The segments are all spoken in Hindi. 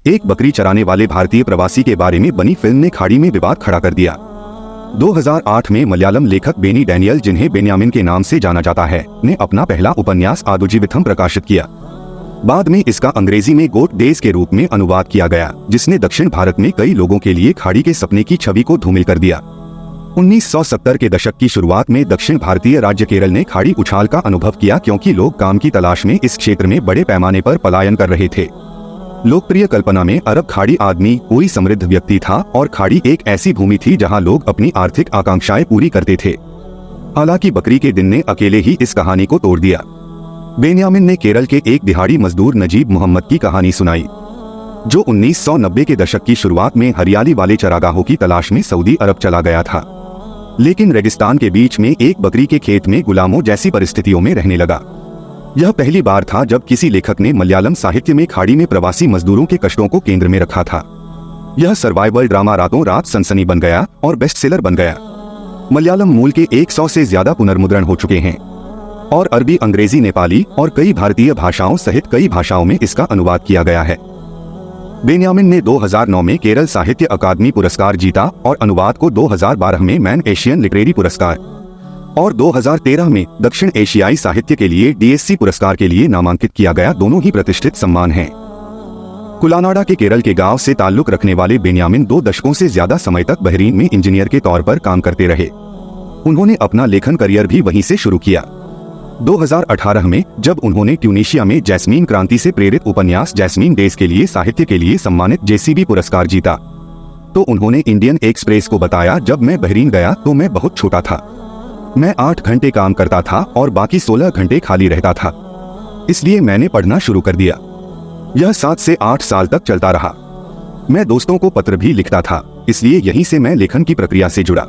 एक बकरी चराने वाले भारतीय प्रवासी के बारे में बनी फिल्म ने खाड़ी में विवाद खड़ा कर दिया। 2008 में मलयालम लेखक बेनी डैनियल, जिन्हें बेन्यामिन के नाम से जाना जाता है, ने अपना पहला उपन्यास आदुजीविथम प्रकाशित किया। बाद में इसका अंग्रेजी में गोट डेज के रूप में अनुवाद किया गया, जिसने दक्षिण भारत में कई लोगों के लिए खाड़ी के सपने की छवि को धूमिल कर दिया। 1970 के दशक की शुरुआत में दक्षिण भारतीय राज्य केरल ने खाड़ी उछाल का अनुभव किया, क्योंकि लोग काम की तलाश में इस क्षेत्र में बड़े पैमाने पर पलायन कर रहे थे। लोकप्रिय कल्पना में अरब खाड़ी आदमी कोई समृद्ध व्यक्ति था और खाड़ी एक ऐसी भूमि थी जहां लोग अपनी आर्थिक आकांक्षाएं पूरी करते थे। हालांकि बकरी के दिन ने अकेले ही इस कहानी को तोड़ दिया। बेन्यामिन ने केरल के एक दिहाड़ी मजदूर नजीब मोहम्मद की कहानी सुनाई, जो 1990 के दशक की शुरुआत में हरियाली वाले चरागाहों की तलाश में सऊदी अरब चला गया था, लेकिन रेगिस्तान के बीच में एक बकरी के खेत में गुलामों जैसी परिस्थितियों में रहने लगा। यह पहली बार था जब किसी लेखक ने मलयालम साहित्य में खाड़ी में प्रवासी मजदूरों के कष्टों को केंद्र में रखा था। यह सर्वाइवल ड्रामा रातों रात सनसनी बन गया और बेस्टसेलर बन गया। मलयालम मूल के 100 से ज्यादा पुनर्मुद्रण हो चुके हैं और अरबी, अंग्रेजी, नेपाली और कई भारतीय भाषाओं सहित कई भाषाओं में इसका अनुवाद किया गया है। बेन्यामिन ने 2009 में केरल साहित्य अकादमी पुरस्कार जीता और अनुवाद को 2012 में मैन एशियन लिटरेरी पुरस्कार और 2013 में दक्षिण एशियाई साहित्य के लिए DSC पुरस्कार के लिए नामांकित किया गया। दोनों ही प्रतिष्ठित सम्मान हैं। कुलानाडा के केरल के गांव से ताल्लुक रखने वाले बेन्यामिन 2 दशकों से ज्यादा समय तक बहरीन में इंजीनियर के तौर पर काम करते रहे। उन्होंने अपना लेखन करियर भी वहीं से शुरू किया। 2018 में जब उन्होंने ट्यूनीशिया में जैस्मीन क्रांति से प्रेरित उपन्यास जैस्मीन डेज के लिए साहित्य के लिए सम्मानित JCB पुरस्कार जीता, तो उन्होंने इंडियन एक्सप्रेस को बताया, जब मैं बहरीन गया तो मैं बहुत छोटा था। मैं 8 घंटे काम करता था और बाकी 16 घंटे खाली रहता था, इसलिए मैंने पढ़ना शुरू कर दिया। यह 7 से 8 साल तक चलता रहा। मैं दोस्तों को पत्र भी लिखता था, इसलिए यहीं से मैं लेखन की प्रक्रिया से जुड़ा।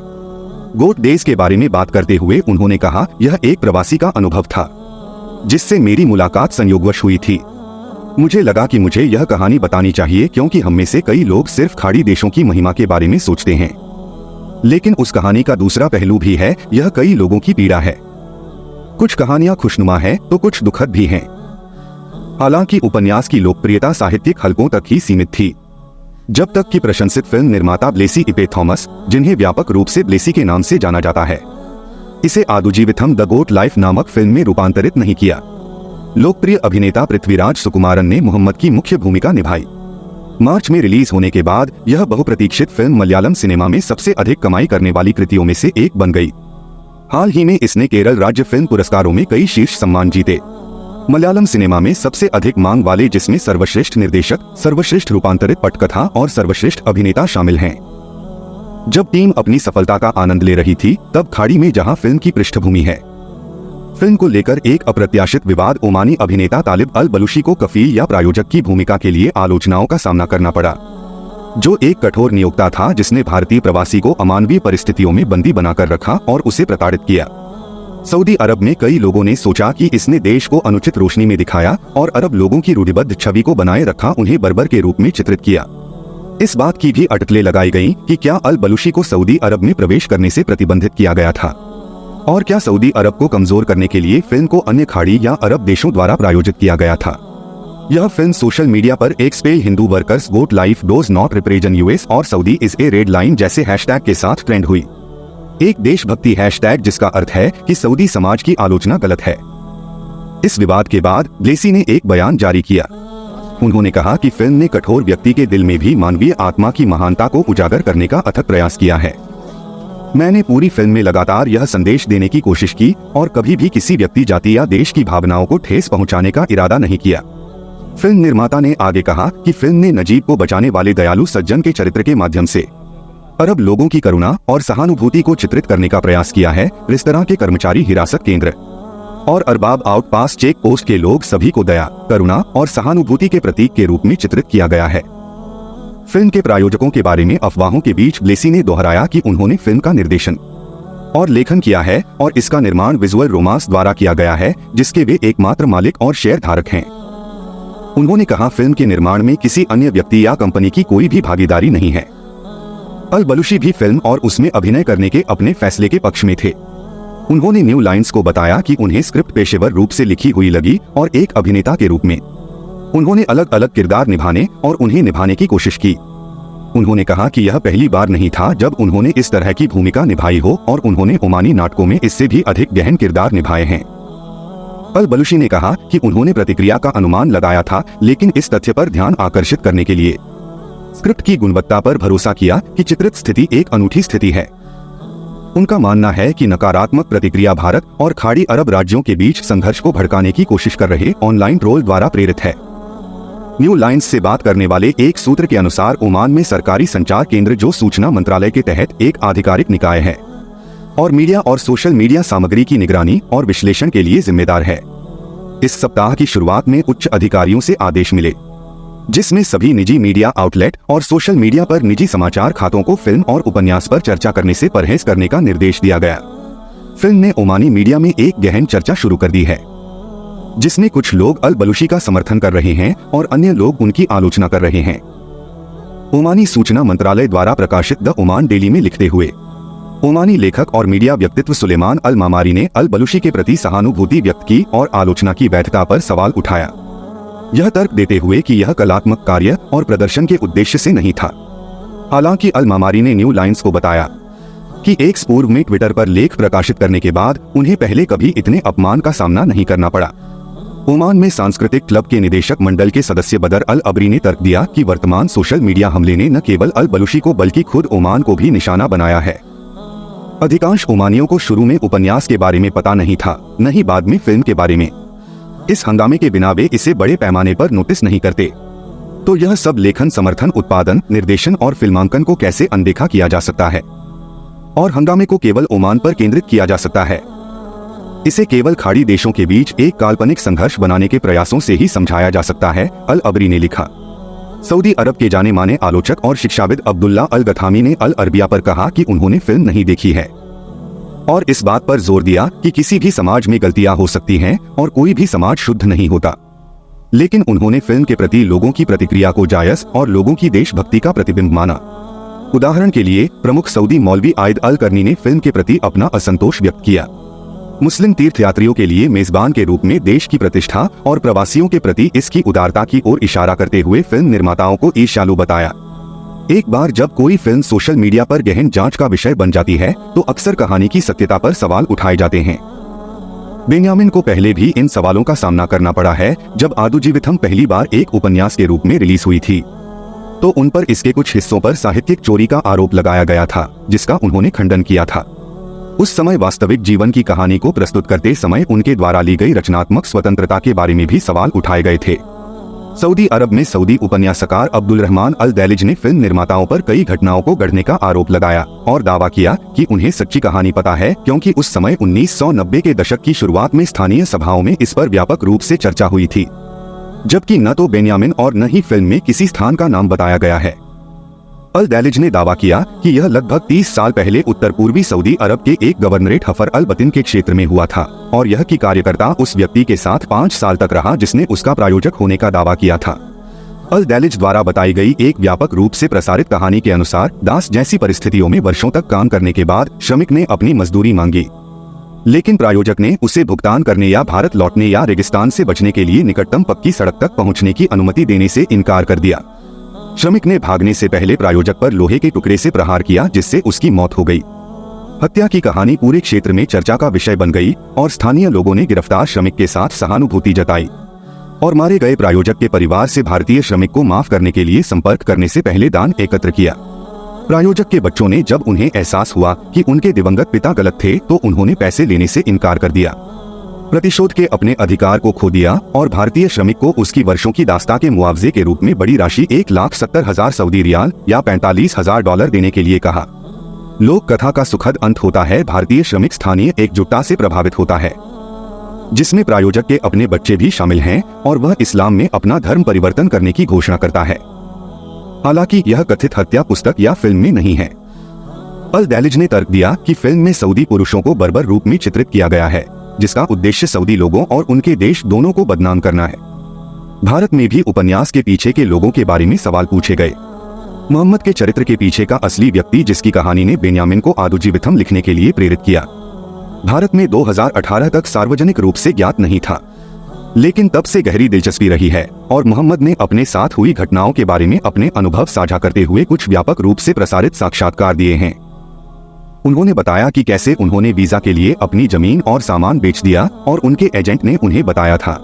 गोट डेज के बारे में बात करते हुए उन्होंने कहा, यह एक प्रवासी का अनुभव था जिससे मेरी मुलाकात संयोगवश हुई थी। मुझे लगा कि मुझे यह कहानी बतानी चाहिए, क्योंकि हम में से कई लोग सिर्फ खाड़ी देशों की महिमा के बारे में सोचते हैं, लेकिन उस कहानी का दूसरा पहलू भी है। यह कई लोगों की पीड़ा है। कुछ कहानियां खुशनुमा हैं तो कुछ दुखद भी हैं। हालांकि उपन्यास की लोकप्रियता साहित्यिक हलकों तक ही सीमित थी, जब तक कि प्रशंसित फिल्म निर्माता ब्लेसी इपे थॉमस, जिन्हें व्यापक रूप से ब्लेसी के नाम से जाना जाता है, इसे आदुजीविथम द गोट लाइफ नामक फिल्म में रूपांतरित नहीं किया। लोकप्रिय अभिनेता पृथ्वीराज सुकुमारन ने मोहम्मद की मुख्य भूमिका निभाई। मार्च में रिलीज होने के बाद यह बहुप्रतीक्षित फिल्म मलयालम सिनेमा में सबसे अधिक कमाई करने वाली कृतियों में से एक बन गई। हाल ही में इसने केरल राज्य फिल्म पुरस्कारों में कई शीर्ष सम्मान जीते। मलयालम सिनेमा में सबसे अधिक मांग वाले, जिसमें सर्वश्रेष्ठ निर्देशक, सर्वश्रेष्ठ रूपांतरित पटकथा और सर्वश्रेष्ठ अभिनेता शामिल हैं। जब टीम अपनी सफलता का आनंद ले रही थी, तब खाड़ी में जहां फिल्म की पृष्ठभूमि है, फिल्म को लेकर एक अप्रत्याशित विवाद ओमानी अभिनेता तालिब अल बलूशी को कफील या प्रायोजक की भूमिका के लिए आलोचनाओं का सामना करना पड़ा, जो एक कठोर नियोक्ता था जिसने भारतीय प्रवासी को अमानवीय परिस्थितियों में बंदी बनाकर रखा और उसे प्रताड़ित किया। सऊदी अरब में कई लोगों ने सोचा कि इसने देश को अनुचित रोशनी में दिखाया और अरब लोगों की रूढ़िबद्ध छवि को बनाए रखा, उन्हें बर्बर के रूप में चित्रित किया। इस बात की भी अटकलें लगाई गईं कि क्या अल बलूशी को सऊदी अरब में प्रवेश करने से प्रतिबंधित किया गया था, और क्या सऊदी अरब को कमजोर करने के लिए फिल्म को अन्य खाड़ी या अरब देशों द्वारा प्रायोजित किया गया था। यह फिल्म सोशल मीडिया पर expel Hindu workers goat life does not represent US और Saudi is a red line जैसे हैशटैग के साथ ट्रेंड हुई। एक देशभक्ति हैशटैग जिसका अर्थ है कि सऊदी समाज की आलोचना गलत है। इस विवाद के बाद ब्लेसी ने एक बयान जारी किया। उन्होंने कहा कि फिल्म ने कठोर व्यक्ति के दिल में भी मानवीय आत्मा की महानता को उजागर करने का अथक प्रयास किया है। मैंने पूरी फिल्म में लगातार यह संदेश देने की कोशिश की और कभी भी किसी व्यक्ति, जाति या देश की भावनाओं को ठेस पहुंचाने का इरादा नहीं किया। फिल्म निर्माता ने आगे कहा कि फिल्म ने नजीब को बचाने वाले दयालु सज्जन के चरित्र के माध्यम से अरब लोगों की करुणा और सहानुभूति को चित्रित करने का प्रयास किया है। रेस्तरां के कर्मचारी हिरासत केंद्र और अरबाब आउटपास्ट चेक पोस्ट के लोग सभी को दया, करुणा और सहानुभूति के प्रतीक के रूप में चित्रित किया गया है। फिल्म के प्रायोजकों के बारे में अफवाहों के बीच ब्लेसी ने दोहराया कि उन्होंने फिल्म का निर्देशन और लेखन किया है और इसका निर्माण विजुअल रोमांस द्वारा किया गया है, जिसके वे एकमात्र मालिक और शेयर धारक हैं। उन्होंने कहा, फिल्म के निर्माण में किसी अन्य व्यक्ति या कंपनी की कोई भी भागीदारी नहीं है। अल बलूशी भी फिल्म और उसमें अभिनय करने के अपने फैसले के पक्ष में थे। उन्होंने न्यू लाइन्स को बताया कि उन्हें स्क्रिप्ट पेशेवर रूप से लिखी हुई लगी और एक अभिनेता के रूप में उन्होंने अलग अलग किरदार निभाने और उन्हें निभाने की कोशिश की। उन्होंने कहा कि यह पहली बार नहीं था जब उन्होंने इस तरह की भूमिका निभाई हो और उन्होंने ओमानी नाटकों में इससे भी अधिक गहन किरदार निभाए हैं। अल बलूशी ने कहा कि उन्होंने प्रतिक्रिया का अनुमान लगाया था, लेकिन इस तथ्य पर ध्यान आकर्षित करने के लिए स्क्रिप्ट की गुणवत्ता पर भरोसा किया कि चित्रित स्थिति एक अनूठी स्थिति है। उनका मानना है कि नकारात्मक प्रतिक्रिया भारत और खाड़ी अरब राज्यों के बीच संघर्ष को भड़काने की कोशिश कर रहे ऑनलाइन ट्रोल द्वारा प्रेरित है। न्यू लाइन्स से बात करने वाले एक सूत्र के अनुसार ओमान में सरकारी संचार केंद्र, जो सूचना मंत्रालय के तहत एक आधिकारिक निकाय है और मीडिया और सोशल मीडिया सामग्री की निगरानी और विश्लेषण के लिए जिम्मेदार है, इस सप्ताह की शुरुआत में उच्च अधिकारियों से आदेश मिले जिसमें सभी निजी मीडिया आउटलेट और सोशल मीडिया पर निजी समाचार खातों को फिल्म और उपन्यास पर चर्चा करने से परहेज करने का निर्देश दिया गया। फिल्म ने ओमानी मीडिया में एक गहन चर्चा शुरू कर दी है, जिसमें कुछ लोग अल बलूशी का समर्थन कर रहे हैं और अन्य लोग उनकी आलोचना कर रहे हैं। ओमानी सूचना मंत्रालय द्वारा प्रकाशित द ओमान डेली में लिखते हुए ओमानी लेखक और मीडिया व्यक्तित्व सुलेमान अल मामारी ने अल बलूशी के प्रति सहानुभूति व्यक्त की और आलोचना की वैधता पर सवाल उठाया, यह तर्क देते हुए कि यह कलात्मक कार्य और प्रदर्शन के उद्देश्य से नहीं था। हालांकि अल मामारी ने न्यू लाइन्स को बताया कि एक पूर्व में ट्विटर पर लेख प्रकाशित करने के बाद उन्हें पहले कभी इतने अपमान का सामना नहीं करना पड़ा। ओमान में सांस्कृतिक क्लब के निदेशक मंडल के सदस्य बदर अल अबरी ने तर्क दिया कि वर्तमान सोशल मीडिया हमले ने न केवल अल बलूशी को बल्कि खुद ओमान को भी निशाना बनाया है। अधिकांश ओमानियों को शुरू में उपन्यास के बारे में पता नहीं था, न ही बाद में फिल्म के बारे में। इस हंगामे के बिना वे इसे बड़े पैमाने पर नोटिस नहीं करते। तो यह सब लेखन, समर्थन, उत्पादन, निर्देशन और फिल्मांकन को कैसे अनदेखा किया जा सकता है और हंगामे को केवल ओमान पर केंद्रित किया जा सकता है। इसे केवल खाड़ी देशों के बीच एक काल्पनिक संघर्ष बनाने के प्रयासों से ही समझाया जा सकता है, अल अबरी ने लिखा। सऊदी अरब के जाने माने आलोचक और शिक्षाविद अब्दुल्ला अल गथामी ने अल अरबिया पर कहा कि उन्होंने फिल्म नहीं देखी है और इस बात पर जोर दिया कि किसी भी समाज में गलतियां हो सकती हैं और कोई भी समाज शुद्ध नहीं होता, लेकिन उन्होंने फिल्म के प्रति लोगों की प्रतिक्रिया को जायज और लोगों की देशभक्ति का प्रतिबिंब माना। उदाहरण के लिए प्रमुख सऊदी मौलवी आयद अल करनी ने फिल्म के प्रति अपना असंतोष व्यक्त किया। मुस्लिम तीर्थयात्रियों के लिए मेजबान के रूप में देश की प्रतिष्ठा और प्रवासियों के प्रति इसकी उदारता की ओर इशारा करते हुए फिल्म निर्माताओं को ईर्ष्यालु बताया। एक बार जब कोई फिल्म सोशल मीडिया पर गहन जांच का विषय बन जाती है तो अक्सर कहानी की सत्यता पर सवाल उठाए जाते हैं। बेन्यामिन को पहले भी इन सवालों का सामना करना पड़ा है। जब आदुजीविथम पहली बार एक उपन्यास के रूप में रिलीज हुई थी तो उन पर इसके कुछ हिस्सों पर साहित्यिक चोरी का आरोप लगाया गया था, जिसका उन्होंने खंडन किया था। उस समय वास्तविक जीवन की कहानी को प्रस्तुत करते समय उनके द्वारा ली गई रचनात्मक स्वतंत्रता के बारे में भी सवाल उठाए गए थे। सऊदी अरब में सऊदी उपन्यासकार अब्दुल रहमान अल दैलिज ने फिल्म निर्माताओं पर कई घटनाओं को गढ़ने का आरोप लगाया और दावा किया कि उन्हें सच्ची कहानी पता है, क्योंकि उस समय 1990 के दशक की शुरुआत में स्थानीय सभाओं में इस पर व्यापक रूप से चर्चा हुई थी, जबकि न तो बेन्यामिन और न ही फिल्म में किसी स्थान का नाम बताया गया है। अल दैलिज ने दावा किया कि यह लगभग 30 साल पहले उत्तर पूर्वी सऊदी अरब के एक गवर्नरेट हफर अल बतिन के क्षेत्र में हुआ था और यह कि कार्यकर्ता उस व्यक्ति के साथ 5 साल तक रहा जिसने उसका प्रायोजक होने का दावा किया था। अल दैलिज द्वारा बताई गई एक व्यापक रूप से प्रसारित कहानी के अनुसार दास जैसी परिस्थितियों में वर्षों तक काम करने के बाद श्रमिक ने अपनी मजदूरी मांगी, लेकिन प्रायोजक ने उसे भुगतान करने या भारत लौटने या रेगिस्तान से बचने के लिए निकटतम पक्की सड़क तक पहुंचने की अनुमति देने से इनकार कर दिया। श्रमिक ने भागने से पहले प्रायोजक पर लोहे के टुकड़े से प्रहार किया, जिससे उसकी मौत हो गई। हत्या की कहानी पूरे क्षेत्र में चर्चा का विषय बन गई और स्थानीय लोगों ने गिरफ्तार श्रमिक के साथ सहानुभूति जताई और मारे गए प्रायोजक के परिवार से भारतीय श्रमिक को माफ करने के लिए संपर्क करने से पहले दान एकत्र किया। प्रायोजक के बच्चों ने जब उन्हें एहसास हुआ कि उनके दिवंगत पिता गलत थे तो उन्होंने पैसे लेने से इनकार कर दिया, प्रतिशोध के अपने अधिकार को खो दिया और भारतीय श्रमिक को उसकी वर्षों की दास्ता के मुआवजे के रूप में बड़ी राशि 1,70,000 सऊदी रियाल या $45,000 देने के लिए कहा। लोक कथा का सुखद अंत होता है। भारतीय श्रमिक स्थानीय एकजुटता से प्रभावित होता है, जिसमें प्रायोजक के अपने बच्चे भी शामिल हैं और वह इस्लाम में अपना धर्म परिवर्तन करने की घोषणा करता है। हालांकि यह कथित हत्या पुस्तक या फिल्म में नहीं है। अल दैलिज ने तर्क दिया कि फिल्म में सऊदी पुरुषों को बर्बर रूप में चित्रित किया गया है, जिसका उद्देश्य सऊदी लोगों और उनके देश दोनों को बदनाम करना है। भारत में भी उपन्यास के पीछे के लोगों के बारे में सवाल पूछे गए। मोहम्मद के चरित्र के पीछे का असली व्यक्ति, जिसकी कहानी ने बेन्यामिन को आदुजीविथम लिखने के लिए प्रेरित किया, भारत में 2018 तक सार्वजनिक रूप से ज्ञात नहीं था, लेकिन तब से गहरी दिलचस्पी रही है और मोहम्मद ने अपने साथ हुई घटनाओं के बारे में अपने अनुभव साझा करते हुए कुछ व्यापक रूप से प्रसारित साक्षात्कार दिए हैं। उन्होंने बताया कि कैसे उन्होंने वीजा के लिए अपनी जमीन और सामान बेच दिया और उनके एजेंट ने उन्हें बताया था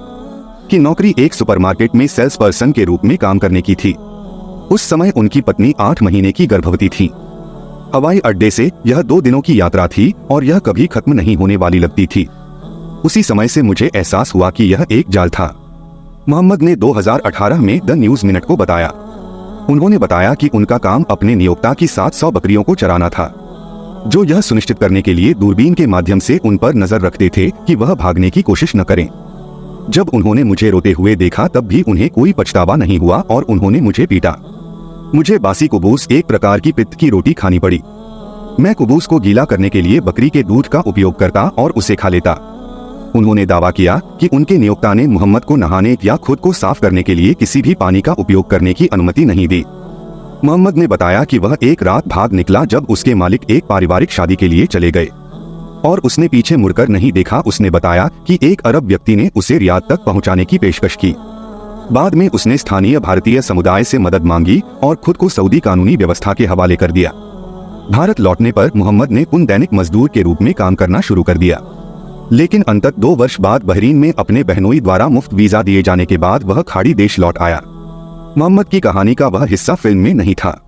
कि नौकरी एक सुपरमार्केट में सेल्स पर्सन के रूप में काम करने की थी। उस समय उनकी पत्नी 8 महीने की गर्भवती थी। हवाई अड्डे से यह 2 दिनों की यात्रा थी और यह कभी खत्म नहीं होने वाली लगती थी। उसी समय से मुझे एहसास हुआ कि यह एक जाल था। मोहम्मद ने 2018 में द न्यूज़ मिनट को बताया। उन्होंने बताया कि उनका काम अपने नियोक्ता की 700 बकरियों को चराना था, जो यह सुनिश्चित करने के लिए दूरबीन के माध्यम से उन पर नजर रखते थे कि वह भागने की कोशिश न करें। जब उन्होंने मुझे रोते हुए देखा तब भी उन्हें कोई पछतावा नहीं हुआ और उन्होंने मुझे पीटा। मुझे बासी कुबूस, एक प्रकार की पित्त की रोटी खानी पड़ी। मैं कुबूस को गीला करने के लिए बकरी के दूध का उपयोग करता और उसे खा लेता। उन्होंने दावा किया कि उनके नियोक्ता ने मोहम्मद को नहाने या खुद को साफ करने के लिए किसी भी पानी का उपयोग करने की अनुमति नहीं दी। मोहम्मद ने बताया कि वह एक रात भाग निकला जब उसके मालिक एक पारिवारिक शादी के लिए चले गए और उसने पीछे मुड़कर नहीं देखा। उसने बताया कि एक अरब व्यक्ति ने उसे रियाद तक पहुंचाने की पेशकश की। बाद में उसने स्थानीय भारतीय समुदाय से मदद मांगी और खुद को सऊदी कानूनी व्यवस्था के हवाले कर दिया। भारत लौटने पर मोहम्मद ने उन दैनिक मजदूर के रूप में काम करना शुरू कर दिया, लेकिन अंततः 2 वर्ष बाद बहरीन में अपने बहनोई द्वारा मुफ्त वीजा दिए जाने के बाद वह खाड़ी देश लौट आया। मोहम्मद की कहानी का वह हिस्सा फिल्म में नहीं था।